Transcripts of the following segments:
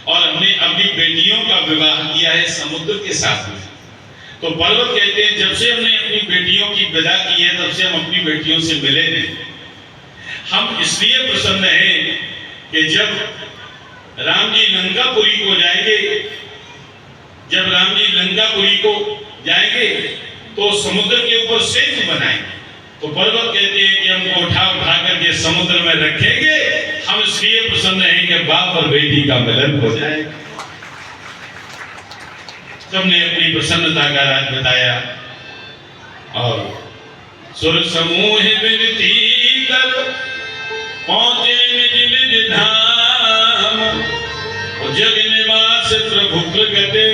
और हमने अपनी बेटियों का विवाह किया है समुद्र के साथ में। तो पर्वत कहते हैं जब से हमने अपनी बेटियों की विदा की है तब से हम अपनी बेटियों से मिले नहीं। हम इसलिए प्रसन्न हैं कि जब राम जी लंकापुरी को जाएंगे, जब राम जी लंकापुरी को जाएंगे तो समुद्र के ऊपर सेतु बनाएंगे। तो पर्वत कहते हैं कि हमको उठा उठा करके समुद्र में रखेंगे। हम इसलिए प्रसन्न हैं कि बाप और बेटी का मिलन हो जाएगा। सबने अपनी प्रसन्नता का राज बताया और सुर समूह विनती कर पहुंचे निज निज धाम। जग निवास प्रभु प्रगटे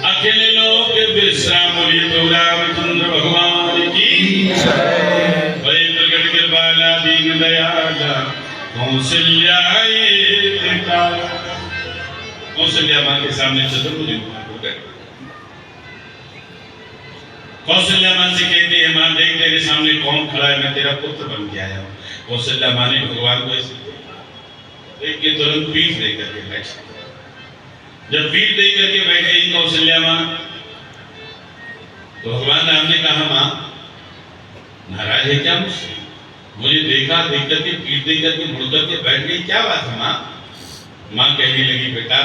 अखिल लोक विश्राम। प्रभु रामचंद्र भगवान की जय। प्रगट कृपाला दीन दयाला कौशल्या कौशल्या मां के सामने चतुर्भुज हो गए। कौशल्या मां से कहते हैं मां देख तेरे सामने कौन खड़ा है, मैं तेरा पुत्र बन के आया हूं। कौशल्या मां ने भगवान को ऐसे देख के तुरंत पीठ दे करके बैठे। जब पीठ दे करके बैठ गई कौशल्या मां तो भगवान राम ने कहा मां नाराज है क्या मुझसे? मुझे देखा, देख करके पीठ दे करके मुड़ करके बैठ गई, क्या बात है मां? मां कहने लगी बेटा,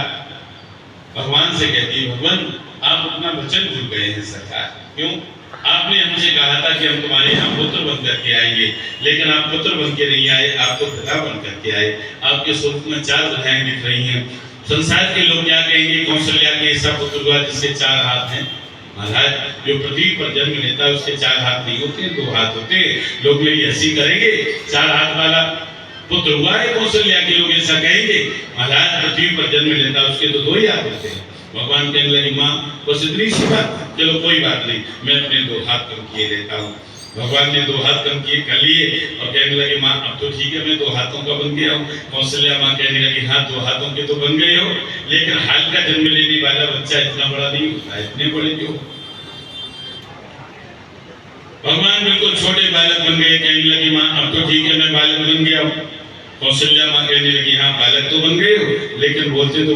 भगवान से कहती है भगवान आप अपना वचन भूल गए हैं सरकार। क्यों? आपने हमसे कहा था कि हम तुम्हारे यहाँ पुत्र बन करके आएंगे, लेकिन आप पुत्र बन के नहीं आए, आप तो पिता बन करके आए। आपके स्वरूप में 4 भुजाएं दिख रही हैं। संसार के लोग क्या कहेंगे? कौशल्या के ऐसा पुत्र हुआ जिसके 4 हाथ हैं। महाराज जो पृथ्वी पर जन्म लेता है उसके 4 हाथ नहीं होते, 2 हाथ होते। लोग मेरी हंसी करेंगे, 4 हाथ वाला पुत्र हुआ है कौशल्या के, लोग ऐसा कहेंगे। महाराज पृथ्वी पर जन्म लेता है उसके तो 2 ही हाथ होते हैं। भगवान कहने लगी मां बस इतनी सी बात, चलो कोई बात नहीं, मैं अपने 2 हाथ कम किए देता हूँ। भगवान ने 2 हाथ कम किए कर लिए और कहने लगे मां अब तो ठीक है, मैं 2 हाथों का बन गया हूँ। कौशल्या मां कहने लगी हाँ 2 हाथों के तो बन गए हो, लेकिन हाल का जन्म लेने वाला बच्चा इतना बड़ा नहीं होता, इतने बड़े क्यों? भगवान बिल्कुल छोटे बालक बन गए। कहने लगी मां अब तो ठीक है, मैं बालक बन गया हूँ। कौशल्या मां कहने लगी हाँ बालक तो बन गए हो, लेकिन बोलते तो